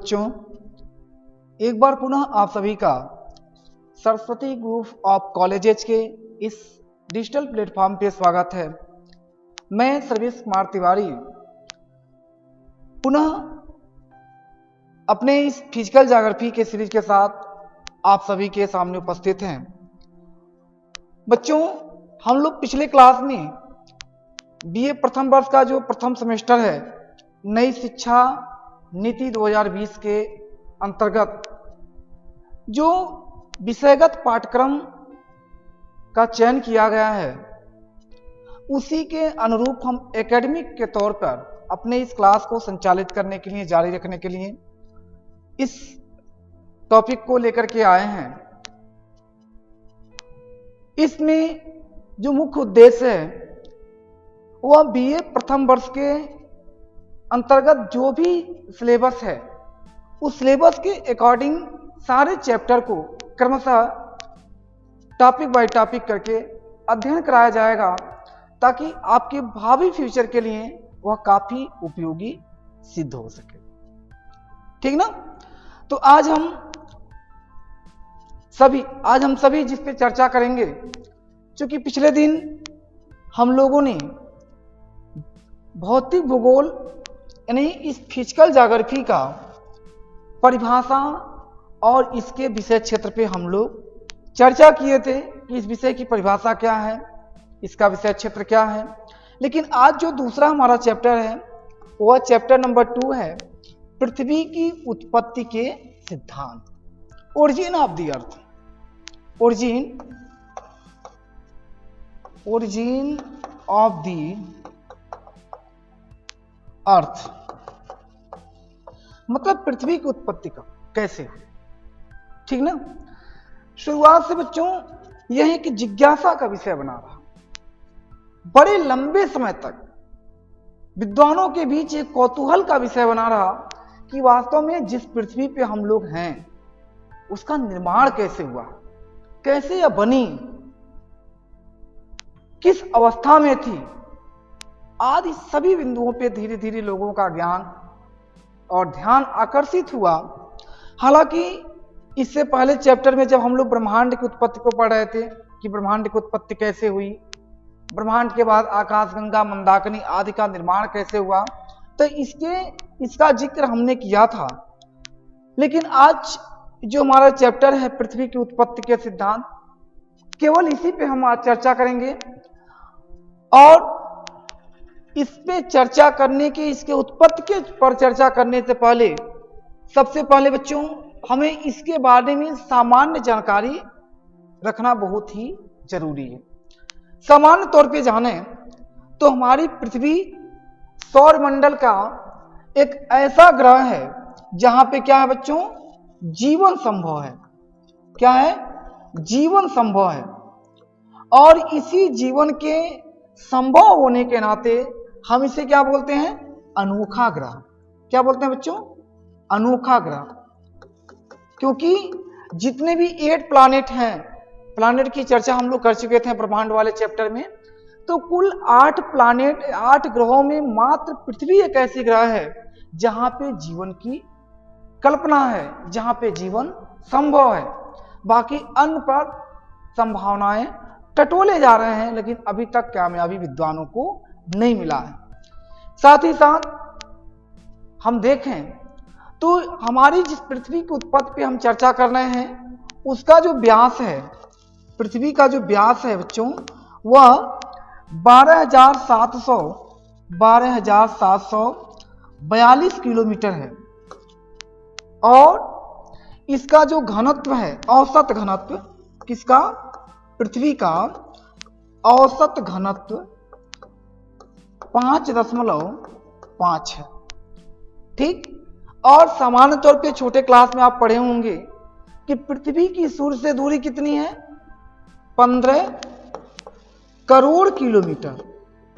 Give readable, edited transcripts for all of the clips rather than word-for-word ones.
बच्चों, एक बार पुनः आप सभी का सरस्वती ग्रुप ऑफ कॉलेजेस के इस डिजिटल प्लेटफॉर्म पे स्वागत है। मैं सर्वेश कुमार तिवारी पुनः अपने इस फिजिकल ज्योग्राफी के सीरीज के साथ आप सभी के सामने उपस्थित हैं। बच्चों, हम लोग पिछले क्लास में बीए प्रथम वर्ष का जो प्रथम सेमेस्टर है नई शिक्षा नीति 2020 के अंतर्गत जो विषयगत पाठ्यक्रम का चयन किया गया है उसी के अनुरूप हम एकेडमिक के तौर पर अपने इस क्लास को संचालित करने के लिए, जारी रखने के लिए इस टॉपिक को लेकर के आए हैं। इसमें जो मुख्य उद्देश्य है वह बीए प्रथम वर्ष के अंतर्गत जो भी सिलेबस है उस सिलेबस के अकॉर्डिंग सारे चैप्टर को क्रमशः टॉपिक बाय टॉपिक करके अध्ययन कराया जाएगा ताकि आपके भावी फ्यूचर के लिए वह काफी उपयोगी सिद्ध हो सके। ठीक ना? तो आज हम सभी जिस पे चर्चा करेंगे, क्योंकि पिछले दिन हम लोगों ने भौतिक भूगोल यानी इस फिजिकल ज्योग्राफी का परिभाषा और इसके विषय क्षेत्र पे हम लोग चर्चा किए थे कि इस विषय की परिभाषा क्या है, इसका विषय क्षेत्र क्या है। लेकिन आज जो दूसरा हमारा चैप्टर है वह चैप्टर नंबर 2 है, पृथ्वी की उत्पत्ति के सिद्धांत, origin of the earth. Origin of the earth मतलब पृथ्वी की उत्पत्ति का कैसे। ठीक ना? शुरुआत से बच्चों यह एक जिज्ञासा का विषय बना रहा। बड़े लंबे समय तक विद्वानों के बीच एक कौतूहल का विषय बना रहा कि वास्तव में जिस पृथ्वी पे हम लोग हैं उसका निर्माण कैसे हुआ, कैसे यह बनी, किस अवस्था में थी, आदि सभी बिंदुओं पे धीरे धीरे लोगों का ज्ञान और ध्यान आकर्षित हुआ। हालांकि इससे पहले चैप्टर में जब हम लोग ब्रह्मांड की उत्पत्ति को पढ़ रहे थे कि ब्रह्मांड की उत्पत्ति कैसे हुई, ब्रह्मांड के बाद आकाशगंगा, मंदाकिनी आदि का निर्माण कैसे हुआ, तो इसका जिक्र हमने किया था। लेकिन आज जो हमारा चैप्टर है पृथ्वी की उत्पत्ति के सिद्धांत, केवल इसी पे हम आज चर्चा करेंगे। और इस पे चर्चा करने के, इसके उत्पत्ति के पर चर्चा करने से पहले सबसे पहले बच्चों हमें इसके बारे में सामान्य जानकारी रखना बहुत ही जरूरी है। सामान्य तौर पे जाने तो हमारी पृथ्वी सौरमंडल का एक ऐसा ग्रह है जहां पे क्या है बच्चों, जीवन संभव है। क्या है? जीवन संभव है। और इसी जीवन के संभव होने के नाते हम इसे क्या बोलते हैं? अनोखा ग्रह। क्या बोलते हैं बच्चों? अनोखा ग्रह। क्योंकि जितने भी 8 प्लैनेट हैं, प्लैनेट की चर्चा हम लोग कर चुके थे ब्रह्मांड वाले चैप्टर में, तो कुल 8 प्लैनेट, 8 ग्रहों में मात्र पृथ्वी एक ऐसी ग्रह है जहां पे जीवन की कल्पना है, जहां पे जीवन संभव है। बाकी अन्य पर संभावनाएं टटोले जा रहे हैं, लेकिन अभी तक कामयाबी विद्वानों को नहीं मिला है। साथ ही साथ हम देखें तो हमारी जिस पृथ्वी की उत्पत्ति पे हम चर्चा कर रहे हैं उसका जो व्यास है, पृथ्वी का जो व्यास है बच्चों, वह 12,742 किलोमीटर है। और इसका जो घनत्व है, औसत घनत्व, किसका? पृथ्वी का औसत घनत्व 5.5 है। ठीक? और सामान्य तौर पे छोटे क्लास में आप पढ़े होंगे कि पृथ्वी की सूर्य से दूरी कितनी है? 15 करोड़ किलोमीटर।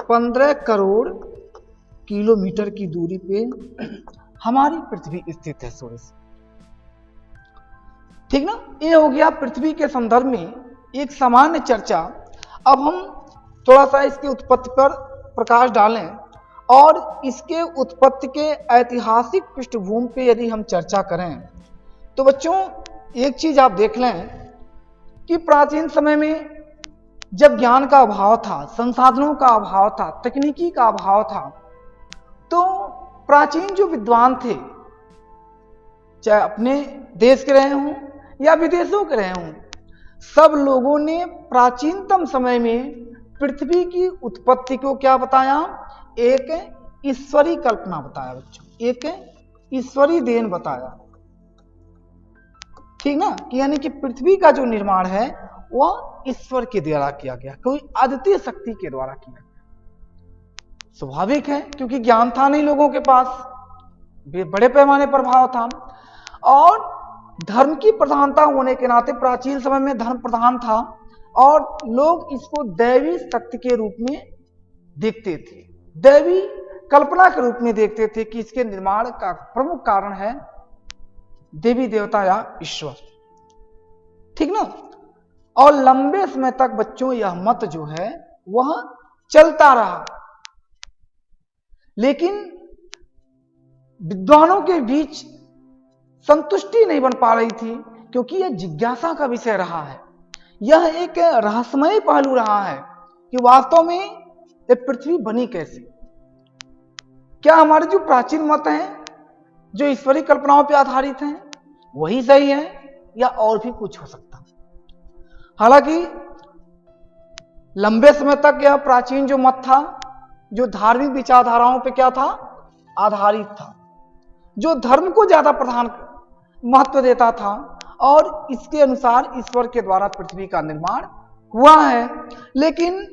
15 करोड़ किलोमीटर की दूरी पे हमारी पृथ्वी स्थित है सूर्य से। ठीक ना? ये हो गया पृथ्वी के संदर्भ में एक सामान्य चर्चा। अब हम थोड़ा सा इसकी उत्पत्ति पर प्रकाश डालें और इसके उत्पत्ति के ऐतिहासिक पृष्ठभूमि पे यदि हम चर्चा करें तो बच्चों एक चीज आप देख लें कि प्राचीन समय में जब ज्ञान का अभाव था, संसाधनों का अभाव था, तकनीकी का अभाव था, तो प्राचीन जो विद्वान थे, चाहे अपने देश के रहे हों या विदेशों के रहे हों, सब लोगों ने प्राचीनतम समय में पृथ्वी की उत्पत्ति को क्या बताया? एक ईश्वरी कल्पना बताया बच्चों, एक ईश्वरी देन बताया, ठीक ना, कि यानी कि पृथ्वी का जो निर्माण है वह ईश्वर के द्वारा किया गया, कोई अद्वितीय शक्ति के द्वारा किया गया। स्वाभाविक है, क्योंकि ज्ञान था नहीं लोगों के पास, बड़े पैमाने पर भाव था, और धर्म की प्रधानता होने के नाते प्राचीन समय में धर्म प्रधान था और लोग इसको दैवी शक्ति के रूप में देखते थे, दैवी कल्पना के रूप में देखते थे कि इसके निर्माण का प्रमुख कारण है देवी देवता या ईश्वर, ठीक ना। और लंबे समय तक बच्चों यह मत जो है वह चलता रहा, लेकिन विद्वानों के बीच संतुष्टि नहीं बन पा रही थी, क्योंकि यह जिज्ञासा का विषय रहा है, यह एक रहस्यमय पहलू रहा है कि वास्तव में ये पृथ्वी बनी कैसे। क्या हमारे जो प्राचीन मत हैं जो ईश्वरी कल्पनाओं पर आधारित हैं वही सही है या और भी कुछ हो सकता है? हालांकि लंबे समय तक यह प्राचीन जो मत था, जो धार्मिक विचारधाराओं पे क्या था? आधारित था, जो धर्म को ज्यादा प्रधान महत्व देता था, और इसके अनुसार ईश्वर के द्वारा पृथ्वी का निर्माण हुआ है। लेकिन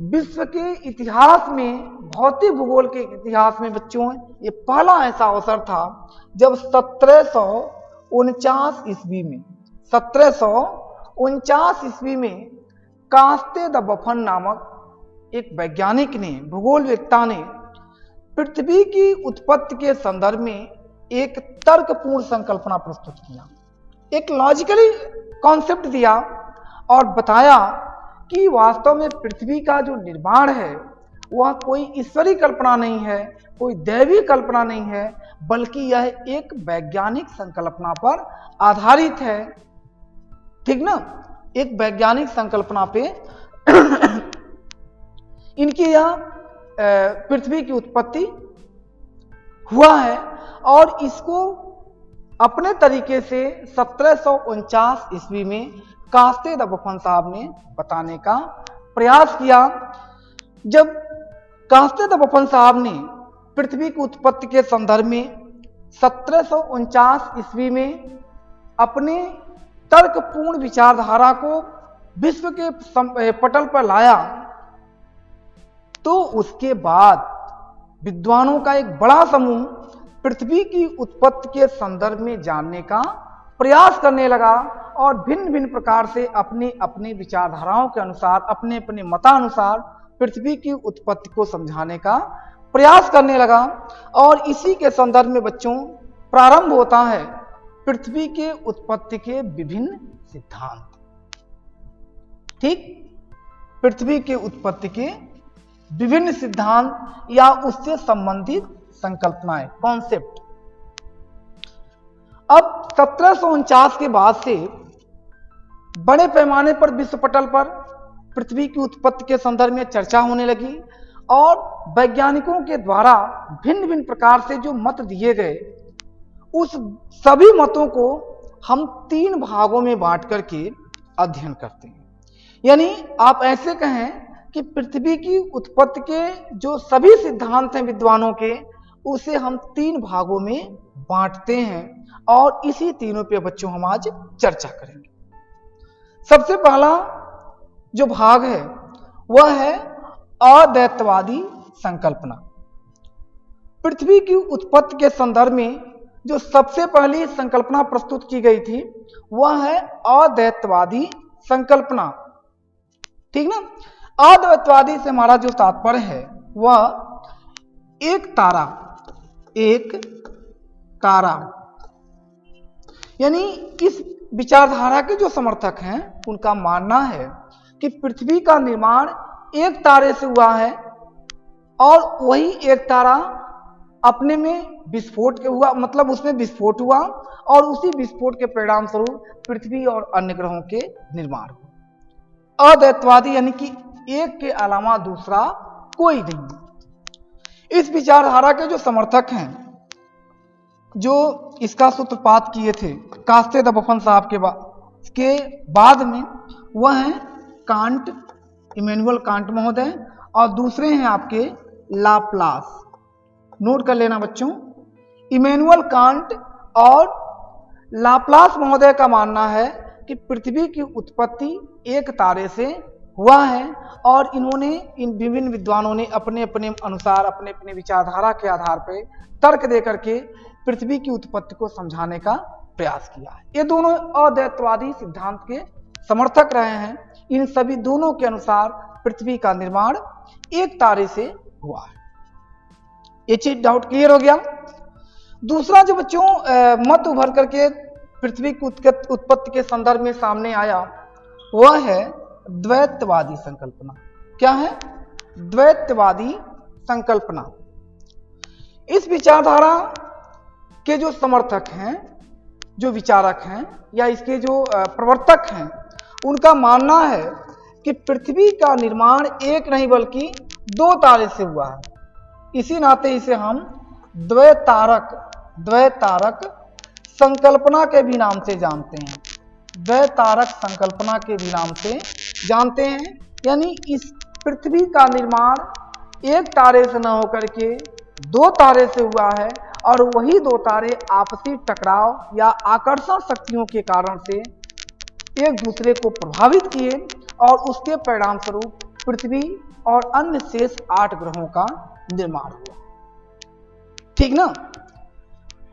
विश्व के इतिहास में, भौतिक भूगोल के इतिहास में बच्चों, ये पहला ऐसा अवसर था जब 1749 ईस्वी में 1749 ईस्वी में कास्ते द बफन नामक एक वैज्ञानिक ने, भूगोलवेत्ता ने पृथ्वी की उत्पत्ति के संदर्भ में एक तर्कपूर्ण संकल्पना प्रस्तुत किया, एक लॉजिकली कॉन्सेप्ट दिया और बताया कि वास्तव में पृथ्वी का जो निर्माण है वह कोई ईश्वरी कल्पना नहीं है, कोई दैवी कल्पना नहीं है, बल्कि यह एक वैज्ञानिक संकल्पना पर आधारित है, ठीक ना। एक वैज्ञानिक संकल्पना पे इनकी यह पृथ्वी की उत्पत्ति हुआ है, और इसको अपने तरीके से 1749 ईस्वी में कास्ते द बफन साहब ने बताने का प्रयास किया। जब कास्ते द बफन साहब ने पृथ्वी की उत्पत्ति के संदर्भ में 1749 ईस्वी में अपने तर्कपूर्ण विचारधारा को विश्व के पटल पर लाया, तो उसके बाद विद्वानों का एक बड़ा समूह पृथ्वी की उत्पत्ति के संदर्भ में जानने का प्रयास करने लगा, और भिन्न भिन्न प्रकार से अपने अपने विचारधाराओं के अनुसार, अपने अपने मतानुसार पृथ्वी की उत्पत्ति को समझाने का प्रयास करने लगा। और इसी के संदर्भ में बच्चों प्रारंभ होता है पृथ्वी के उत्पत्ति के विभिन्न सिद्धांत, ठीक, पृथ्वी के उत्पत्ति के विभिन्न सिद्धांत या उससे संबंधित संकल्पनाएं, कॉन्सेप्ट। अब 1749 के बाद से बड़े पैमाने पर विश्व पटल पर पृथ्वी की उत्पत्ति के संदर्भ में चर्चा होने लगी, और वैज्ञानिकों के द्वारा भिन्न भिन्न प्रकार से जो मत दिए गए, उस सभी मतों को हम 3 भागों में बांट करके अध्ययन करते हैं। यानी आप ऐसे कहें कि पृथ्वी की उत्पत्ति के जो सभी सिद्धांत हैं विद्वानों के, उसे हम 3 भागों में बांटते हैं, और इसी तीनों पे बच्चों हम आज चर्चा करेंगे। सबसे पहला जो भाग है वह है अद्वैतवादी संकल्पना। पृथ्वी की उत्पत्ति के संदर्भ में जो सबसे पहली संकल्पना प्रस्तुत की गई थी वह है अद्वैतवादी संकल्पना, ठीक ना। अद्वैतवादी से हमारा जो तात्पर्य है वह एक तारा, यानी इस विचारधारा के जो समर्थक हैं उनका मानना है कि पृथ्वी का निर्माण एक तारे से हुआ है, और वही एक तारा अपने में विस्फोट हुआ, मतलब उसमें विस्फोट हुआ और उसी विस्फोट के परिणाम स्वरूप पृथ्वी और अन्य ग्रहों के निर्माण हुआ। अद्वैतवादी यानी कि एक के अलावा दूसरा कोई नहीं। इस विचारधारा के जो समर्थक हैं, जो इसका सूत्रपात किए थे कास्ते द बफन साहब के बाद में, वह हैं कांट, इमैनुअल कांट महोदय, और दूसरे हैं आपके लाप्लास। नोट कर लेना बच्चों, इमैनुअल कांट और लाप्लास महोदय का मानना है कि पृथ्वी की उत्पत्ति एक तारे से हुआ है, और इन्होंने, इन विभिन्न विद्वानों ने अपने अपने अनुसार, अपने अपने विचारधारा के आधार पर तर्क देकर के पृथ्वी की उत्पत्ति को समझाने का प्रयास किया है। ये दोनों अद्वैतवादी सिद्धांत के समर्थक रहे हैं। इन सभी दोनों के अनुसार पृथ्वी का निर्माण एक तारे से हुआ है। ये चीज डाउट क्लियर हो गया। दूसरा जो बच्चों मत उभर करके पृथ्वी की उत्पत्ति के संदर्भ में सामने आया, वह है द्वैतवादी संकल्पना। क्या है? द्वैतवादी संकल्पना। इस विचारधारा के जो समर्थक हैं, जो विचारक हैं, या इसके जो प्रवर्तक हैं, उनका मानना है कि पृथ्वी का निर्माण एक नहीं बल्कि दो तारे से हुआ है। इसी नाते इसे हम द्वैतारक संकल्पना के भी नाम से जानते हैं। द्वैतारक संकल्पना के भी नाम से जानते हैं। यानी इस पृथ्वी का निर्माण एक तारे से न होकर के दो तारे से हुआ है, और वही दो तारे आपसी टकराव या आकर्षण शक्तियों के कारण से एक दूसरे को प्रभावित किए, और उसके परिणाम स्वरूप पृथ्वी और अन्य शेष 8 ग्रहों का निर्माण हुआ। ठीक ना?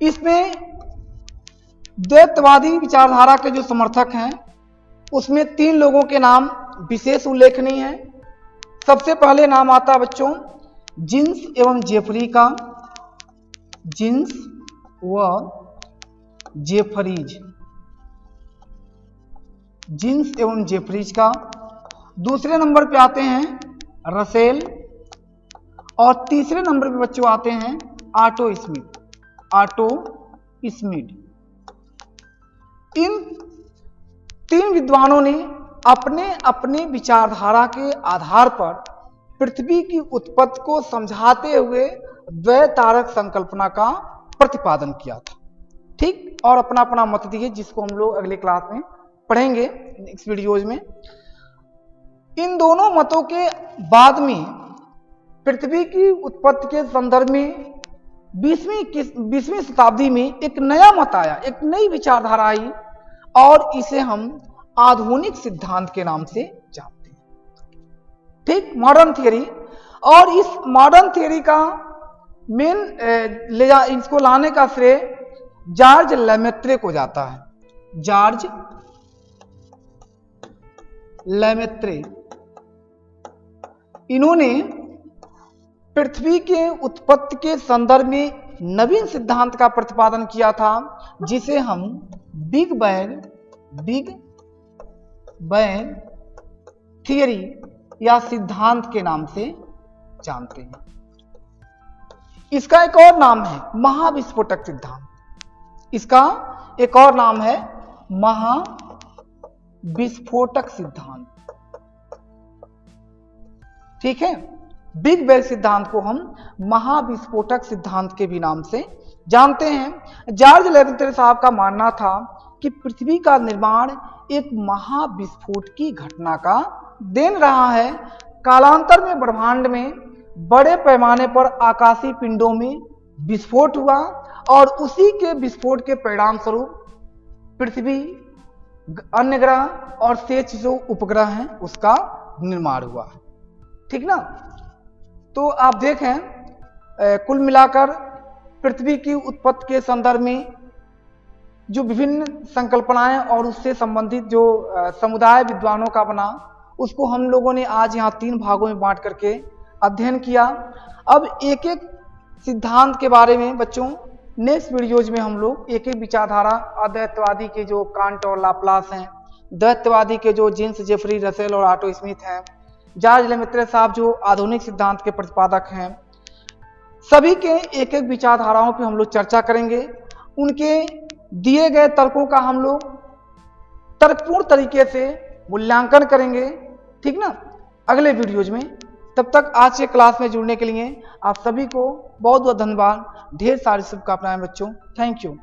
इसमें द्वैतवादी विचारधारा के जो समर्थक हैं, उसमें 3 लोगों के नाम विशेष उल्लेखनीय हैं। सबसे पहले नाम आता बच्चों जीन्स एवं जेफरी का। जीन्स व जेफरीज, जीन्स एवं जेफरीज का। दूसरे नंबर पे आते हैं रसेल, और तीसरे नंबर पे बच्चों आते हैं ऑटो स्मिथ। Otto Smith. इन 3 विद्वानों ने अपने अपने विचारधारा के आधार पर पृथ्वी की उत्पत्ति को समझाते हुए द्वैतारक संकल्पना का प्रतिपादन किया था। ठीक, और अपना अपना मत दिए, जिसको हम लोग अगले क्लास में पढ़ेंगे इस वीडियोज में। इन दोनों मतों के बाद में पृथ्वी की उत्पत्ति के संदर्भ में 20वीं शताब्दी में एक नया मत आया, एक नई विचारधारा आई, और इसे हम आधुनिक सिद्धांत के नाम से जानते हैं। ठीक, मॉडर्न थियरी। और इस मॉडर्न थियरी का मेन इसको लाने का श्रेय जॉर्ज लेमेत्रे को जाता है। जॉर्ज लेमेत्रे, इन्होंने पृथ्वी के उत्पत्ति के संदर्भ में नवीन सिद्धांत का प्रतिपादन किया था, जिसे हम बिग बैंग थियरी या सिद्धांत के नाम से जानते हैं। इसका एक और नाम है महाविस्फोटक सिद्धांत। इसका एक और नाम है महाविस्फोटक सिद्धांत। ठीक है, बिग बैंग सिद्धांत को हम महाविस्फोटक सिद्धांत के भी नाम से जानते हैं। जॉर्ज लेमेत्रे साहब का मानना था कि पृथ्वी का निर्माण एक महाविस्फोट की घटना का देन रहा है। कालांतर में ब्रह्मांड में बड़े पैमाने पर आकाशीय पिंडों में विस्फोट हुआ, और उसी के विस्फोट के परिणाम स्वरूप पृथ्वी, अन्य ग्रह और शेष जो उपग्रह हैं उसका निर्माण हुआ। ठीक ना? तो आप देखें, कुल मिलाकर पृथ्वी की उत्पत्ति के संदर्भ में जो विभिन्न संकल्पनाएं और उससे संबंधित जो समुदाय विद्वानों का बना, उसको हम लोगों ने आज यहाँ 3 भागों में बांट करके अध्ययन किया। अब एक एक सिद्धांत के बारे में बच्चों नेक्स्ट वीडियोज में हम लोग एक एक विचारधारा, अद्वैतवादी के जो कांट और लाप्लास हैं, द्वैतवादी के जो जीन्स, जेफरी, रसेल और ऑटो स्मिथ हैं, जॉर्ज लेमेत्रे साहब जो आधुनिक सिद्धांत के प्रतिपादक हैं, सभी के एक एक विचारधाराओं पे हम लोग चर्चा करेंगे। उनके दिए गए तर्कों का हम लोग तर्कपूर्ण तरीके से मूल्यांकन करेंगे, ठीक ना, अगले वीडियोज में। तब तक आज के क्लास में जुड़ने के लिए आप सभी को बहुत बहुत धन्यवाद। ढेर सारी शुभकामनाएं बच्चों। Thank you.